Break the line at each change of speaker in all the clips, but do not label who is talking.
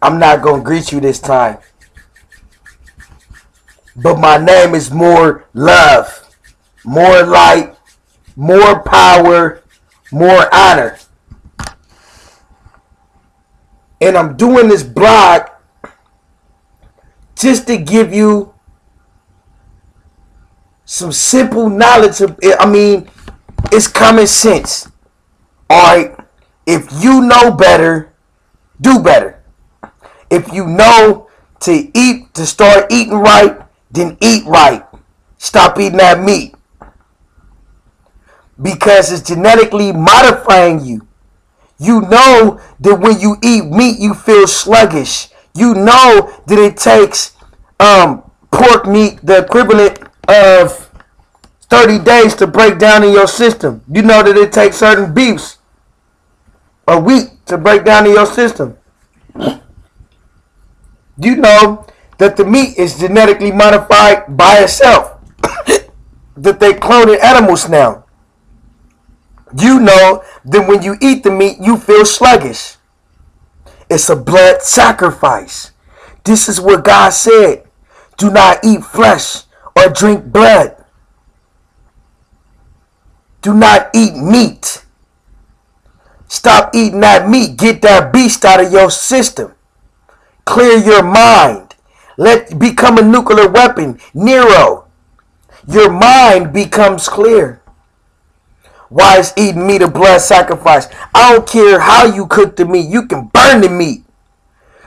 I'm not going to greet you this time. But my name is more love, more light, more power, more honor. And I'm doing this blog just to give you some simple knowledge of, it's common sense. Alright? If you know better, do better. If you know to start eating right, then eat right. Stop eating that meat. Because it's genetically modifying you. You know that when you eat meat, you feel sluggish. You know that it takes pork meat, the equivalent of 30 days to break down in your system. You know that it takes certain beefs or wheat to break down in your system. You know that the meat is genetically modified by itself. That they cloning animals now. You know that when you eat the meat, you feel sluggish. It's a blood sacrifice. This is what God said. Do not eat flesh or drink blood. Do not eat meat. Stop eating that meat. Get that beast out of your system. Clear your mind. Become a nuclear weapon. Nero. Your mind becomes clear. Why is eating meat a blood sacrifice? I don't care how you cook the meat. You can burn the meat.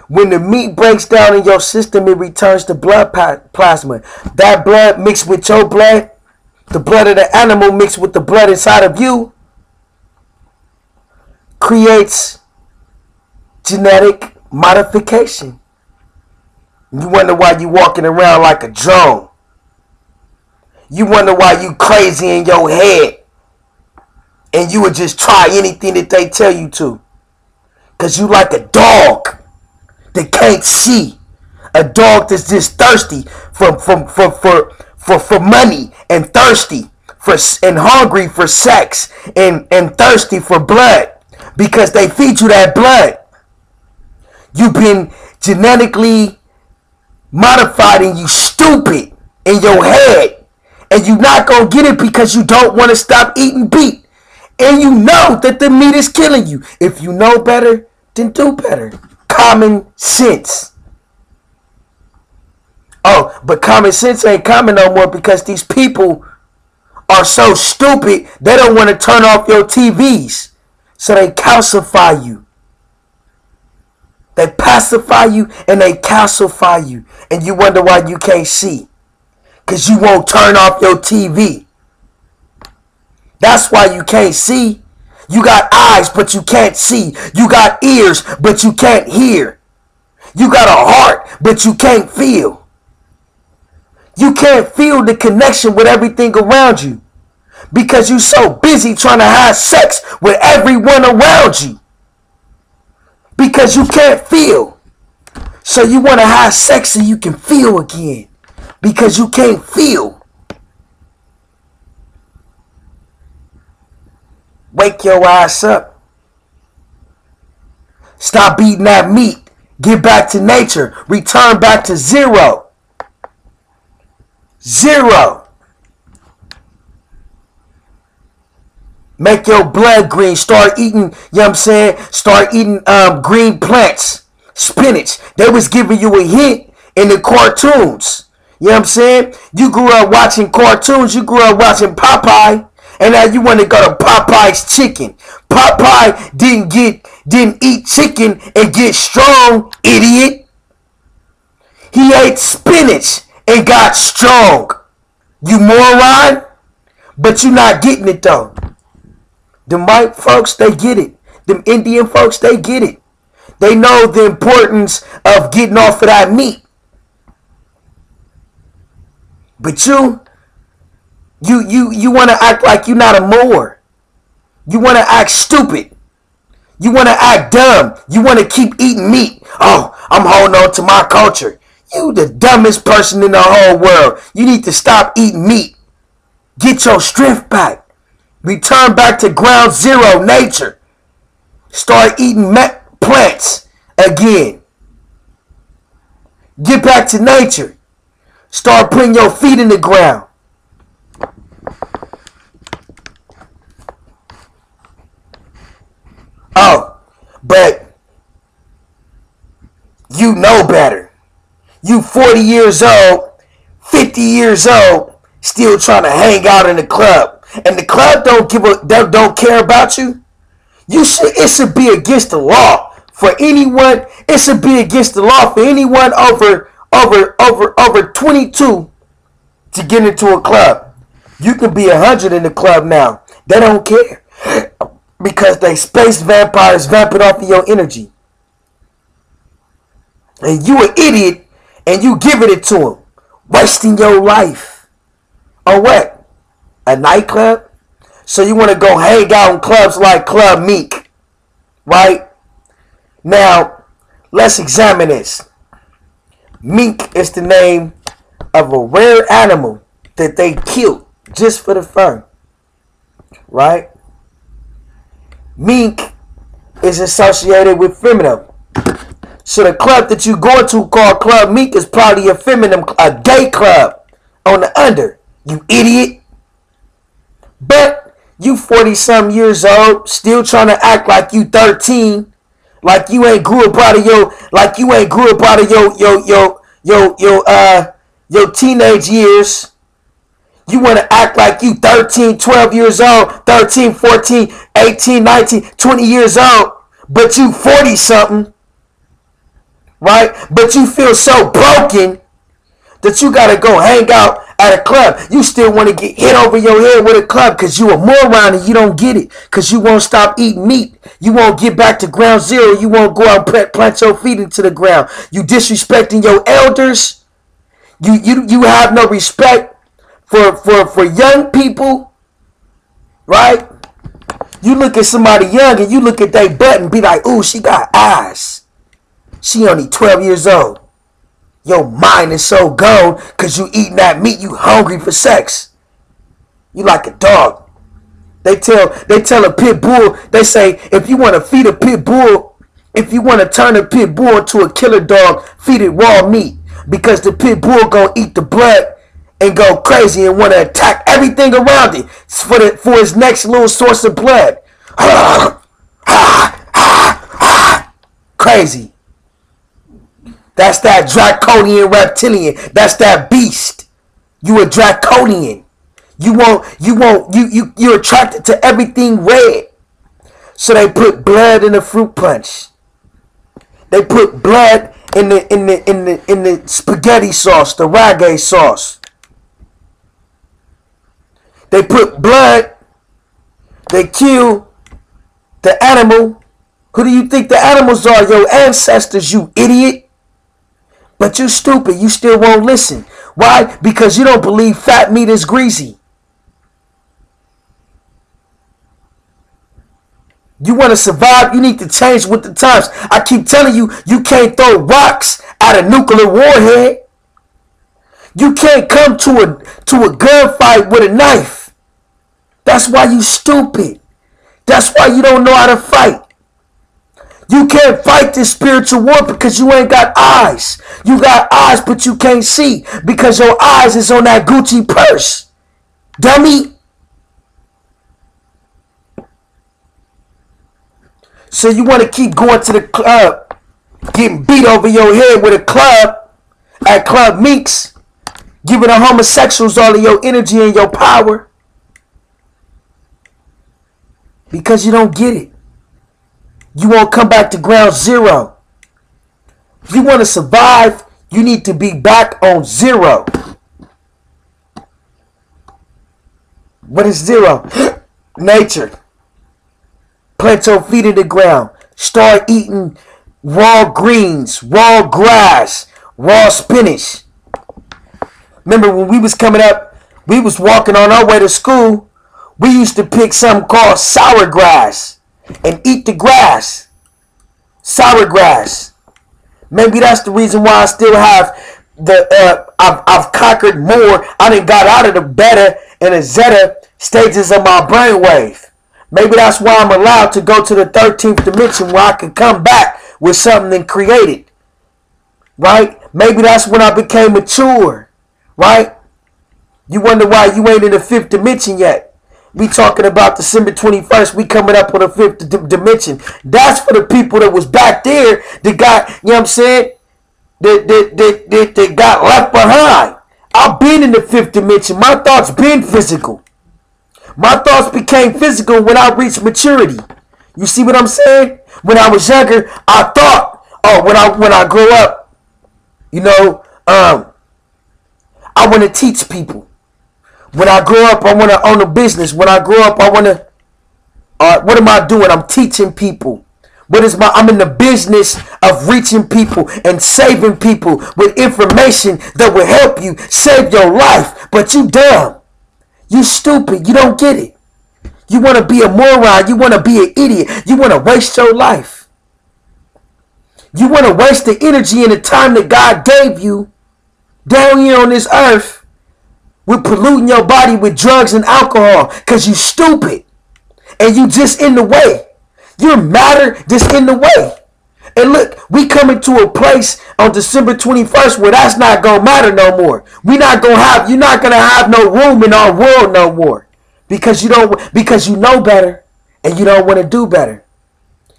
When the meat breaks down in your system, it returns to blood plasma. That blood mixed with your blood, the blood of the animal mixed with the blood inside of you, creates genetic modification. You wonder why you walking around like a drone. You wonder why you crazy in your head. And you would just try anything that they tell you to. Because you like a dog that can't see. A dog that's just thirsty for money, and thirsty and hungry for sex, and thirsty for blood. Because they feed you that blood. You've been genetically modified and you stupid in your head. And you're not going to get it because you don't want to stop eating beef. And you know that the meat is killing you. If you know better, then do better. Common sense. Oh, but common sense ain't common no more because these people are so stupid, they don't want to turn off your TVs. So they calcify you. They pacify you and they calcify you. And you wonder why you can't see. Because you won't turn off your TV. That's why you can't see. You got eyes, but you can't see. You got ears, but you can't hear. You got a heart, but you can't feel. You can't feel the connection with everything around you. Because you're so busy trying to have sex with everyone around you. Because you can't feel. So you want to have sex so you can feel again. Because you can't feel. Wake your ass up. Stop eating that meat. Get back to nature. Return back to zero. Zero. Make your blood green. Start eating, you know what I'm saying? Start eating green plants. Spinach. They was giving you a hint in the cartoons. You know what I'm saying? You grew up watching cartoons. You grew up watching Popeye. And now you want to go to Popeye's chicken. Popeye didn't eat chicken and get strong, idiot. He ate spinach and got strong. You moron. But you're not getting it though. Them white folks, they get it. Them Indian folks, they get it. They know the importance of getting off of that meat. But you want to act like you're not a Moor. You want to act stupid. You want to act dumb. You want to keep eating meat. Oh, I'm holding on to my culture. You the dumbest person in the whole world. You need to stop eating meat. Get your strength back. Return back to ground zero nature. Start eating plants again. Get back to nature. Start putting your feet in the ground. Oh, but you know better. You 40 years old, 50 years old, still trying to hang out in the club. And the club don't care about you. It should be against the law for anyone. It should be against the law for anyone over 22 to get into a club. You can be 100 in the club now. They don't care. Because they space vampires vamping off of your energy. And you an idiot and you giving it to them. Wasting your life. On what? A nightclub? So you want to go hang out in clubs like Club Meek. Right? Now, let's examine this. Mink is the name of a rare animal that they killed just for the fun. Right? Mink is associated with feminism. So the club that you go to called Club Mink is probably a gay club on the under. You idiot. But you 40-something years old, still trying to act like you 13, like you ain't grew up out of your teenage years. You want to act like you 13, 12 years old, 13, 14, 18, 19, 20 years old, but you 40-something, right? But you feel so broken that you got to go hang out at a club. You still want to get hit over your head with a club because you a moron and you don't get it because you won't stop eating meat. You won't get back to ground zero. You won't go out and plant your feet into the ground. You disrespecting your elders. You have no respect for young people, right? You look at somebody young and you look at their butt and be like, ooh, she got eyes. She only 12 years old. Your mind is so gone because you eating that meat. You hungry for sex. You like a dog. They tell a pit bull, they say, if you want to feed a pit bull, if you want to turn a pit bull into a killer dog, feed it raw meat. Because the pit bull gonna eat the blood and go crazy and want to attack everything around it for its next little source of blood. Crazy. That's that draconian reptilian. That's that beast. You a draconian. You're attracted to everything red. So they put blood in the fruit punch. They put blood in the spaghetti sauce, the ragu sauce. They put blood. They kill the animal. Who do you think the animals are? Your ancestors, you idiot. But you stupid. You still won't listen. Why? Because you don't believe fat meat is greasy. You want to survive, you need to change with the times. I keep telling you, you can't throw rocks at a nuclear warhead. You can't come to a gunfight with a knife. That's why you stupid. That's why you don't know how to fight. You can't fight this spiritual war because you ain't got eyes. You got eyes, but you can't see because your eyes is on that Gucci purse. Dummy. So you want to keep going to the club, getting beat over your head with a club at Club Meeks, giving the homosexuals all of your energy and your power because you don't get it. You won't come back to ground zero. If you want to survive, you need to be back on zero. What is zero? Nature. Plant your feet in the ground. Start eating raw greens, raw grass, raw spinach. Remember when we was coming up, we was walking on our way to school, we used to pick something called sour grass and eat the grass. Sour grass. Maybe that's the reason why I still have I've conquered more. I done got out of the beta and the zeta stages of my brainwave. Maybe that's why I'm allowed to go to the 13th dimension where I can come back with something created. Right? Maybe that's when I became mature, right? You wonder why you ain't in the fifth dimension yet. We talking about December 21st. We coming up on the fifth dimension. That's for the people that was back there that got, you know what I'm saying, that got left behind. I've been in the fifth dimension. My thoughts been physical. My thoughts became physical when I reached maturity. You see what I'm saying? When I was younger, I thought, oh, when I grow up, you know, I want to teach people. When I grow up, I want to own a business. When I grow up, I want to, what am I doing? I'm teaching people. I'm in the business of reaching people and saving people with information that will help you save your life. But you dumb. You stupid. You don't get it. You want to be a moron. You want to be an idiot. You want to waste your life. You want to waste the energy and the time that God gave you down here on this earth with polluting your body with drugs and alcohol because you stupid and you just in the way. You're matter just in the way. And look, we coming to a place on December 21st where that's not going to matter no more. You're not going to have no room in our world no more because you know better and you don't want to do better.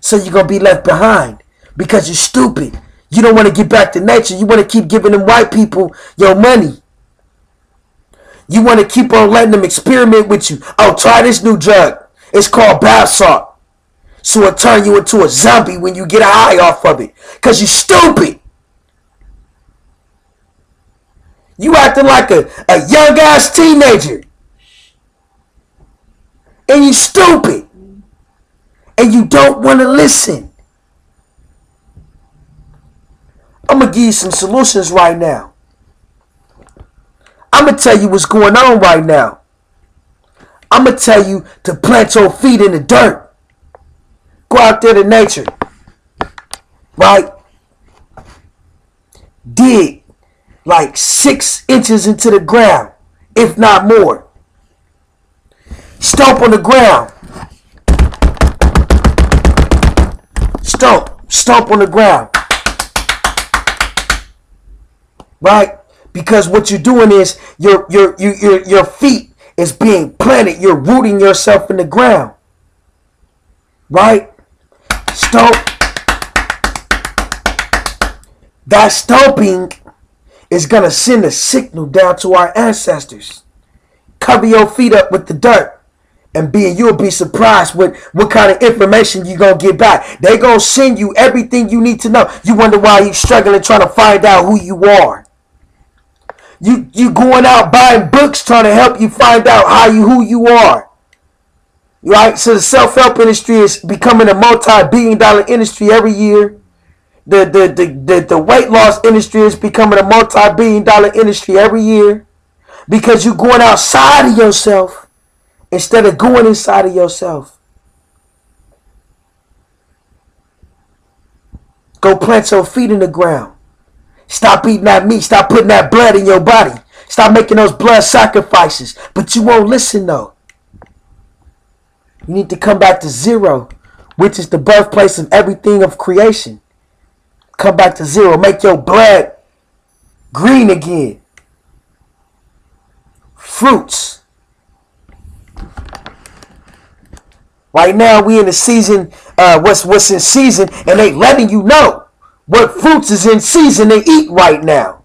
So you're going to be left behind because you're stupid. You don't want to get back to nature. You want to keep giving them white people your money. You want to keep on letting them experiment with you. Oh, try this new drug. It's called bath salt. So it'll turn you into a zombie when you get a high off of it. Because you're stupid. You acting like a young ass teenager. And you stupid. And you don't want to listen. I'm going to give you some solutions right now. I'm going to tell you what's going on right now. I'm going to tell you to plant your feet in the dirt. Go out there to nature. Right? Dig like 6 inches into the ground, if not more. Stomp on the ground. Stomp on the ground. Right? Because what you're doing is your feet is being planted. You're rooting yourself in the ground. Right? Stomp. That stomping is going to send a signal down to our ancestors. Cover your feet up with the dirt. And you'll be surprised with what kind of information you're going to get back. They're going to send you everything you need to know. You wonder why you're struggling trying to find out who you are. You going out buying books trying to help you find out who you are. Right? So the self-help industry is becoming a multi-billion-dollar industry every year. The weight loss industry is becoming a multi-billion-dollar industry every year. Because you're going outside of yourself instead of going inside of yourself. Go plant your feet in the ground. Stop eating that meat. Stop putting that blood in your body. Stop making those blood sacrifices. But you won't listen though. You need to come back to zero, which is the birthplace of everything of creation. Come back to zero. Make your blood green again. Fruits. Right now we in the season, what's in season, and they letting you know what fruits is in season to eat right now.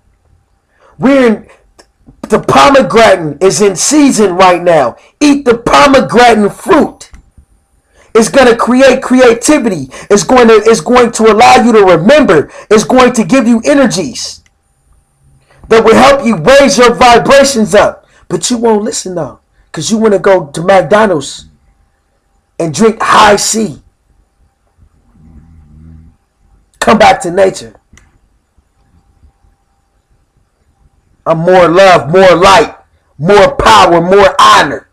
The pomegranate is in season right now. Eat the pomegranate fruit. It's going to create creativity. It's going to allow you to remember. It's going to give you energies that will help you raise your vibrations up. But you won't listen though, because you want to go to McDonald's and drink high C. Come back to nature. I'm more love, more light, more power, more honor.